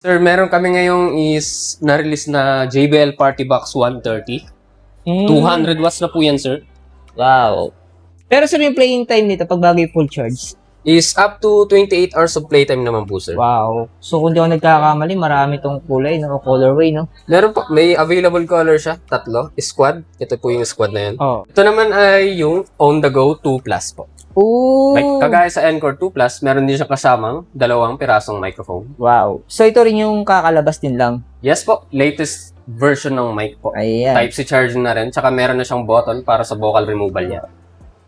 Sir, meron kami ngayong is na-release na JBL Party Box 130. 200 watts na po yan, sir. Wow. Pero sir, yung playing time nito pag bago yung full charge? Is up to 28 hours of playtime naman po, sir. Wow. So kung di ako nagkakamali, marami tong kulay, no? Colorway, no? Meron po, may available color siya, tatlo. Squad, ito po yung squad na yan. Oh. Ito naman ay yung On The Go 2 Plus po. Ooh. Like, kagaya sa Encore 2 Plus, meron din siya kasamang 2 pirasong microphone. Wow. So ito rin yung kakalabas din lang. Yes po, latest version ng mic po. Ayan. Type-C charging na rin, tsaka meron na siyang button para sa vocal removal niya.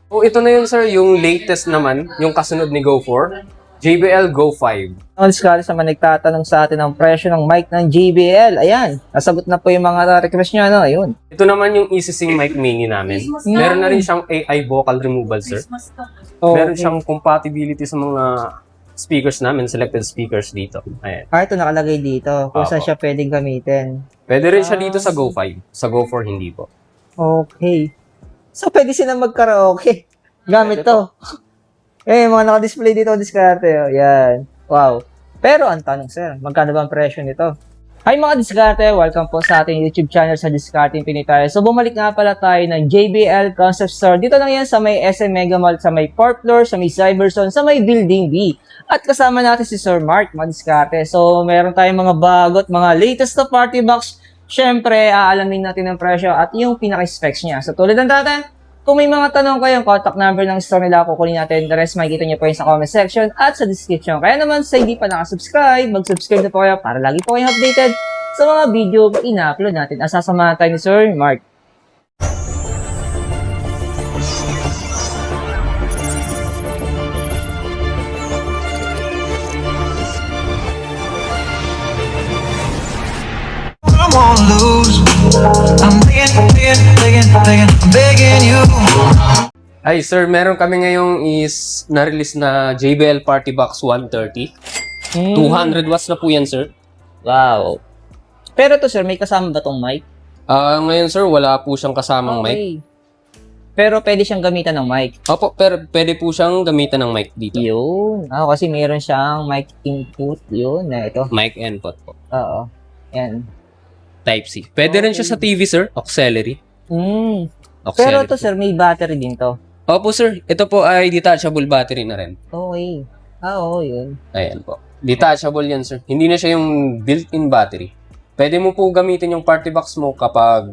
So ito na yun, sir, yung latest naman, yung kasunod ni Go 4, JBL Go 5. Ang discard sa mga nagtatanong sa atin ng presyo ng mic ng JBL. Ayan. Nasagot na po yung mga request nyo, no? Ayun. Ito naman yung EasySync mic mini namin. Meron na rin siyang AI vocal removal, sir. Meron siyang compatibility sa mga speakers namin, selected speakers dito. Ayan. Ito nakalagay dito. Kung saan Opo. siya pwedeng gamitin. Pwede rin siya dito sa Go 5. Sa Go 4, hindi po. Okay. So, pwede sila mag-karaoke. Gamit Pwede to. Mga naka-display dito, diskarte. Oh. Yan. Wow. Pero, ang tanong, sir, magkano ba ang presyo nito? Hi mga diskarte! Welcome po sa ating YouTube channel sa Discarding Pinitay. So, bumalik nga pala tayo ng JBL Concept Store. Dito lang yan sa may SM Mega Mall, sa may 4th floor, sa may Cyberzone, sa may Building B. At kasama natin si Sir Mark, mga diskarte. So, meron tayong mga bagot, mga latest na party box. Siyempre, aalamin natin ang presyo at yung pinaka-specs niya. So, tulad ng dati, kung may mga tanong kayo, contact number ng store nila, kukunin natin. The rest, makikita nyo po yun sa comment section at sa description. Kaya naman, sa hindi pa nakasubscribe, mag-subscribe na po kayo para lagi po kayong updated sa mga video na ina-upload natin. Asasamahan tayo ni Sir Mark. I won't lose. I'm begging you. Ay, sir, meron kami ngayong is na-release na JBL Party Box 130. 200 watts na po yan, sir. Wow. Pero to sir, may kasama ba tong mic? Ngayon, sir, wala po siyang kasamang mic. Pero pwede siyang gamitan ng mic. Opo, pero pwede po siyang gamitan ng mic dito. Yun. Kasi meron siyang mic input. Yun, na ito. Mic input po. Oo. Yan. Type-C. Pwede rin siya sa TV, sir. Auxiliary. Pero Auxiliary. to sir, may battery din to. Opo, sir. Ito po ay detachable battery na rin. Okay. Oo, yun. Ayan po. Detachable yan, sir. Hindi na siya yung built-in battery. Pwede mo po gamitin yung party box mo kapag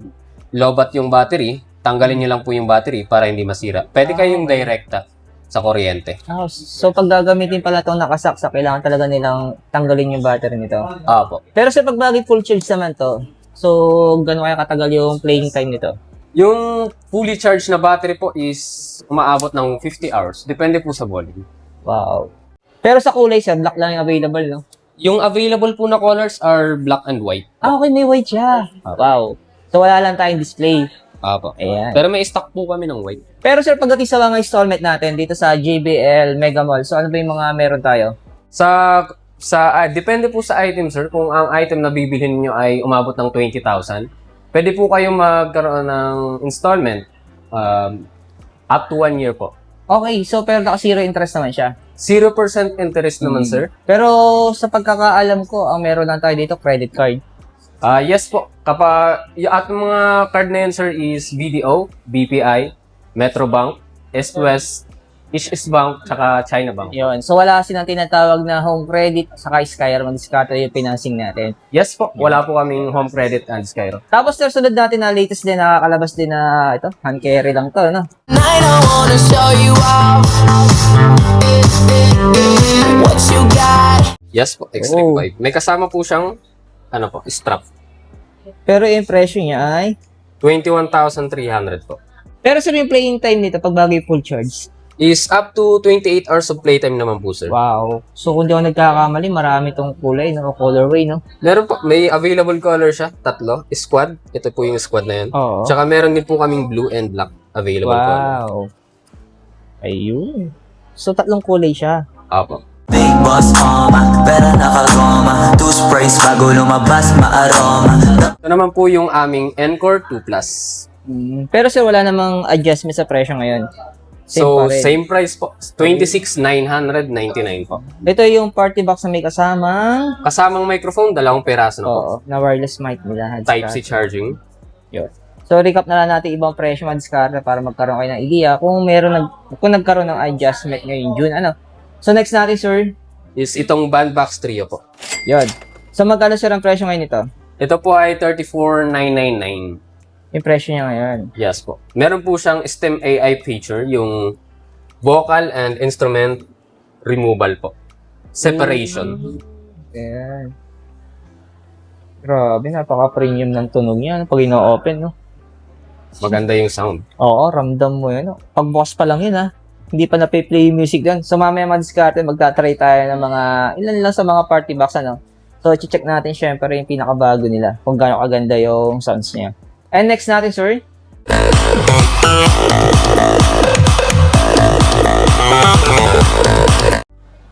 lobat yung battery, tanggalin nyo lang po yung battery para hindi masira. Pwede kayong direkta sa kuryente. So pag gagamitin pala itong nakasaksa, kailangan talaga nilang tanggalin yung battery nito. Opo. Pero sa pagbagi full charge naman to, so gano'n kaya katagal yung playing time nito? Yung fully charged na battery po is umaabot ng 50 hours. Depende po sa volume. Wow. Pero sa kulay siya, black lang yung available, no? Yung available po na colors are black and white. Okay, may white siya. Wow. So wala lang tayong display. Opo. Ayan. Pero may stock po kami ng white. Pero sir, pagdating sa mga installment natin dito sa JBL Mega Mall, so ano ba yung mga meron tayo? Depende po sa item, sir. Kung ang item na bibilhin niyo ay umabot ng 20,000, pwede po kayong magkaroon ng installment up to 1 year po. Okay, so pero naka-zero interest naman siya. 0% interest naman, sir. Pero sa pagkakaalam ko, ang meron lang tayo dito, credit card. Yes po. Kapag at mga card na yun, sir, is BDO, BPI, Metrobank, East West, East Bank, tsaka China Bank. Yun. So wala silang tinatawag na home credit saka Skyro, mag-discard yung financing natin. Yes po. Wala po kaming home credit and Skyro. Tapos sir, sunod natin na latest din, nakakalabas din na ito, hand carry lang to, no? Tonight I wanna show you off what you got. Yes po. Extreme Oh. 5. May kasama po siyang strap. Pero yung presyo niya ay... 21,300 po. Pero sir, yung playing time nito, pag bago yung full charge? Is up to 28 hours of playtime naman po, sir. Wow. So kung di ako nagkakamali, marami tong kulay, no? Colorway, no? Meron po, may available color siya, tatlo. Squad, ito po yung squad na yan. Oo. Tsaka meron din po kaming blue and black available color. Wow. Ayun. So tatlong kulay siya. Apo. Big boss mama, pera nakagoma. Two sprays bago lumabas maaroma. Ito naman po yung aming Encore 2 Plus. Pero sir, wala namang adjustment sa presyo ngayon. So, pa rin. same price po. 26,999 po. Ito yung party box na may kasamang Kasamang microphone, dalawang peraso na po. na wireless mic nila. Type-C charging. Yun. So, recap na lang natin ibang presyo mga diskarte para magkaroon kayo ng idea kung kung nagkaroon ng adjustment ngayong June. So, next natin, sir. Is itong Bandbox Trio po. Yun. So, magkano sir ang presyo ngayon nito? Ito po ay 34,999. Yung presyo niya ngayon. Yes po. Meron po siyang STEM AI feature, yung vocal and instrument removal po. Separation. Ayan. Grabe, napaka-premium ng tunog niya pag ino-open, no? Maganda yung sound. Oo, ramdam mo yun. No? Pagbukas pa lang yun, ha? Hindi pa na-play yung music doon. So, mamaya mga diskarte, magta-try tayo ng mga, ilan lang sa mga party box, So, check natin syempre yung pinakabago nila, kung gaano kaganda yung sounds niya. And next natin, sir.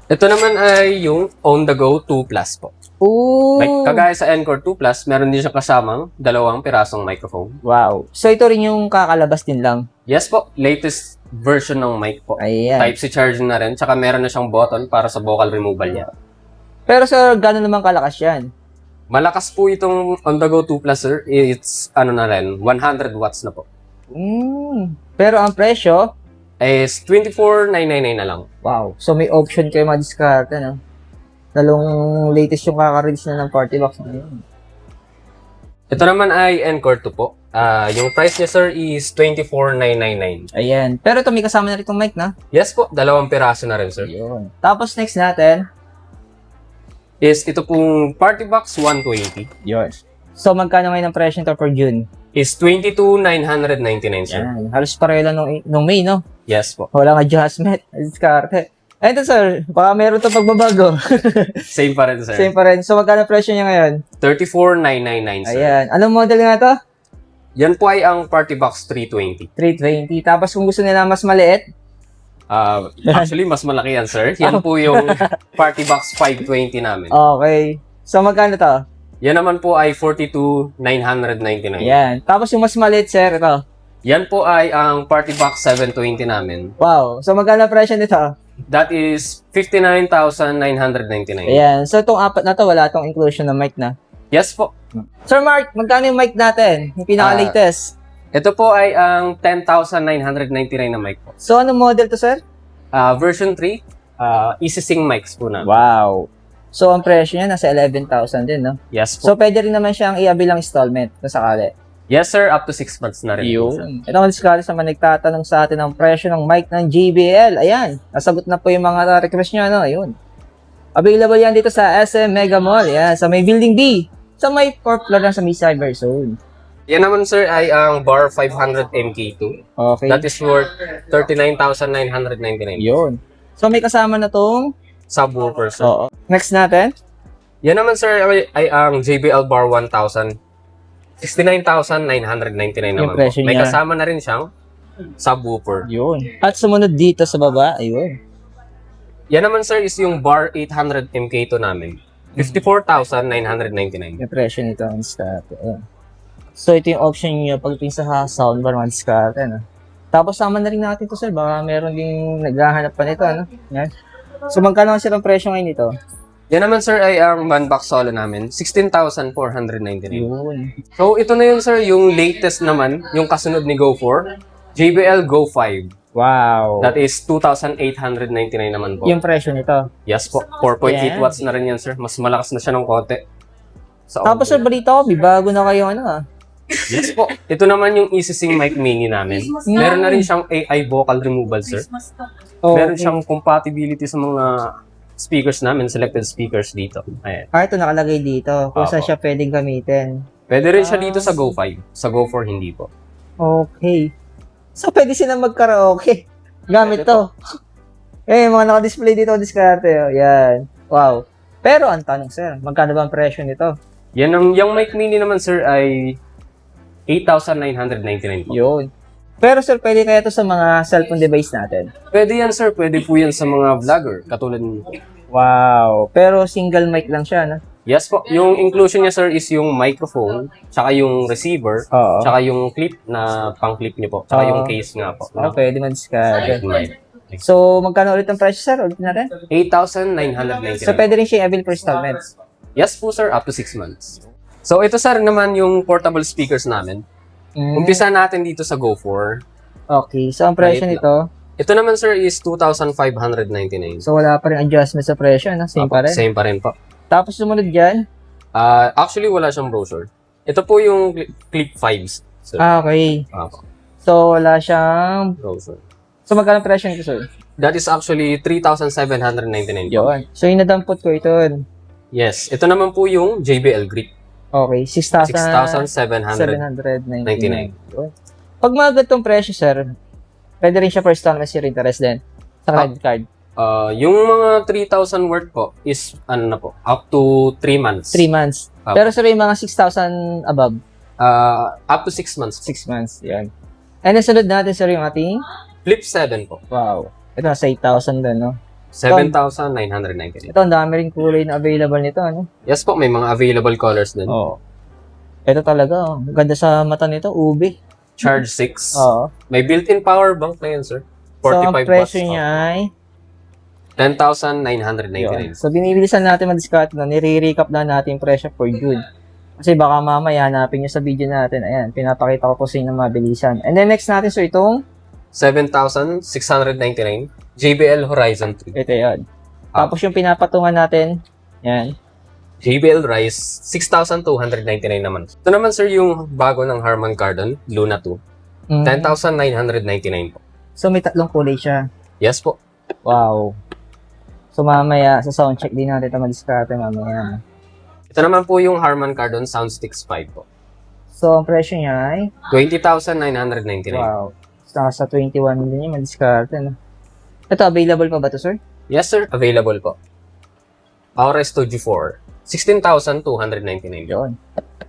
Ito naman ay yung On The Go 2 Plus po. Ooh! Like, kagaya sa Encore 2 Plus, meron din siya kasamang dalawang pirasong microphone. Wow. So, ito rin yung kakalabas din lang. Yes po, latest version ng mic po. Ayan. Type-C charging na rin, tsaka meron na siyang button para sa vocal removal niya. Pero sir, gano'n naman kalakas yan? Malakas po itong On The Go 2 Plus, sir. It's, na rin, 100 watts na po. Pero ang presyo, Is 24,999 na lang. wow. So, may option kayo madiskarte, no? Dalawang latest yung kaka-release na ng party box na yun. Ito naman ay Encore 2 po. Yung price niya, sir, is 24,999. Ayan. Pero ito, may kasama na rin itong mic, na? Yes po, dalawang piraso na rin, sir. Yun. Tapos, next natin, Is ito pong Party Box 120. yun. So, magkano ngayon ang presyo nito for June? Is 22,999, sir. Yan. Halos pareho lang nung May, no? Yes po. Walang adjustment. Diskarte. Ito, sir. Baka meron to pagbabago. Same pa rin, sir. Same pa rin. So, magkano presyo niya ngayon? 34,999, sir. Ayan. Anong model nga to? Yan po ay ang Party Box 320. 320. Tapos, kung gusto nila mas maliit, Actually, mas malaki yan, sir. Yan po yung Party Box 520 namin. okay. So, magkano to? Yan naman po ay 42,999. Ayan. Tapos, yung mas maliit, sir, ito. Yan po ay ang Party Box 720 namin. Wow. So, magkano presyo nito? That is 59,999. Ayan. So, itong apat na to, wala itong inclusion ng mic na. Yes po. Sir Mark, magkano yung mic natin? Yung pinaka-latest. Ito po ay ang 10,999 na mic po. So, anong model to, sir? Version 3, EasySync mics po namin. Wow. So, ang presyo niya, nasa 11,000 din, no? Yes po. So, pwede rin naman siyang iabilang installment kung sakali. Yes sir, up to 6 months na rin. Sir. Ito ang diskarte sa mga nagtatanong sa atin ng presyo ng mic ng JBL. Ayan, nasagot na po yung mga request nyo, ano? Ayun. Available yan dito sa SM Mega Mall. Yan, sa may Building B. Sa may 4th floor lang sa may Cyber Zone. Yan naman sir ay ang Bar 500 MK2. Okay. That is worth 39,999. Yun. So, may kasama na tong... Subwoofer sir. Oo. Next natin. Yan naman sir ay ang JBL Bar 1000. 69,999 naman po. presyo May niya. kasama na rin siyang subwoofer. Yun. At sumunod dito sa baba, ayun. Yan naman sir is yung Bar 800 MK2 namin. 54,999. Yung presyo nito ang diskarte. Ayun. So, ito yung option nyo pagdating sa soundbar, mga diskarte, ano. Tapos, sama na rin natin to sir. Baka meron din naghahanap pa nito, ano. Yan. So, magkano ang ang presyo ngayon nito? Yan naman sir ay ang Bandbox Solo namin. 16,499. Yun. So, ito na yun, sir. Yung latest naman, yung kasunod ni Go 4, JBL Go 5. Wow. That is 2,899 naman po. Yung presyo nito. Yes po. 4.8 Ayan. watts na rin yan, sir. Mas malakas na siya ng konti. Sa Tapos, sir, balita ko, may bago na kayo, ano, ah. Yes po. Ito naman yung EasySync mic mini namin. Meron na rin siyang AI vocal removal, sir. Meron siyang compatibility sa mga speakers namin, selected speakers dito. Ayan. Ito nakalagay dito. Kung saan siya pwedeng gamitin. Pwede rin siya dito sa Go 5. Sa Go 4, hindi po. Okay. So, pwede silang mag-karaoke. Gamit to. Mga naka-display dito, diskarte. Oh. Yan. Wow. Pero, ang tanong, sir, magkano ba ang presyo nito? Yung mic mini naman, sir, ay 8,999 po. Yun. Pero, sir, pwede kaya to sa mga cellphone device natin? Pwede yan, sir. Pwede po yan sa mga vlogger. Katulad ni... Wow. Pero, single mic lang siya, no? Yes po. Yung inclusion niya, sir, is yung microphone, tsaka yung receiver, Oo. tsaka yung clip na pang-clip niyo po, tsaka yung case nga po. Okay, di madiskarte. Right. So, magkano ulit ang presyo, sir? Ulit natin. 8,999. So, pwede rin siya i-avail for installments. Yes po, sir, up to 6 months. So, ito, sir, naman yung portable speakers namin. Umpisa natin dito sa Go4. Okay, so ang presyo Maliit nito, Ito naman, sir, is 2,599. so wala pa rin adjustment sa presyo, no? Same pa rin. Same pa rin po. Tapos sumunod dyan, Actually, wala siyang brochure. Ito po yung Clip 5s. Sir. okay. Apo. So wala siyang, Brochure. so magkano ang presyo nito, sir? That is actually 3,799. po. Yun. So yung nadampot ko ito, Yes. Ito naman po yung JBL Grip. okay, 6,799. 6,799. Yun. Pag mga ganitong presyo, sir, pwede rin siya for installment zero interest din sa credit card. Yung mga 3,000 worth po is, ano na po, up to 3 months. 3 months. Apo. Pero sir, yung mga 6,000 above, Up to 6 months. 6 months. Yan. And then sunod natin, sir, yung ating, Flip 7 po. wow, ito nasa 8,000 din, no? 7,999. Ito, ang dami rin kulay na available nito, ano? Yes po, may mga available colors din. Oo. Ito talaga, oh. Ganda sa mata nito, ube. Charge 6. Oo. May built-in power bank na yun, sir. So, 45 ang watts. presyo niya ay, 10,999. so, binibilisan natin mag-discount na, nire-recap na natin yung presyo for June. Kasi baka mamaya hanapin nyo sa video natin. Ayan, pinapakita ko po sa inyo ng mabilisan. And then next natin, so itong, 7,699. JBL Horizon 3. ito yun. Tapos yung pinapatungan natin, yan. JBL Rise, 6,299 naman. Ito naman, sir, yung bago ng Harman Kardon, Luna 2. Mm. 10,999 po. So may tatlong kulay siya. Yes po. Wow. So mamaya, sa sound check din natin ito mag-discount mamaya. Ito naman po yung Harman Kardon Soundsticks 5 po. So ang presyo niya ay, 20,999. wow. Nasa 21 din yung mag-discount. No? Ito, available pa ba ito, sir? Yes, sir. Available po. Aura Studio 4, 16,299. Yun.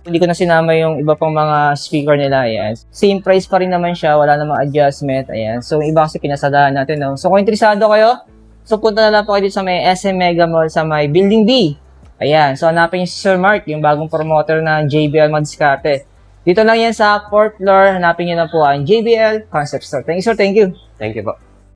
Hindi ko na sinama yung iba pang mga speaker nila. Ayan. Same price pa rin naman siya. Wala namang adjustment. Ayan. So, yung iba kasi pinasadahan natin. No? So, kung interesado kayo, so punta na lang po kayo dito sa may SM Mega Mall sa may Building B. Ayan. So, hanapin niyo si Sir Mark, yung bagong promoter ng JBL Madiscarte. Dito lang yan sa 4th floor. Hanapin niyo na po ang JBL Concept Store. Thank you, sir. Thank you. Thank you po.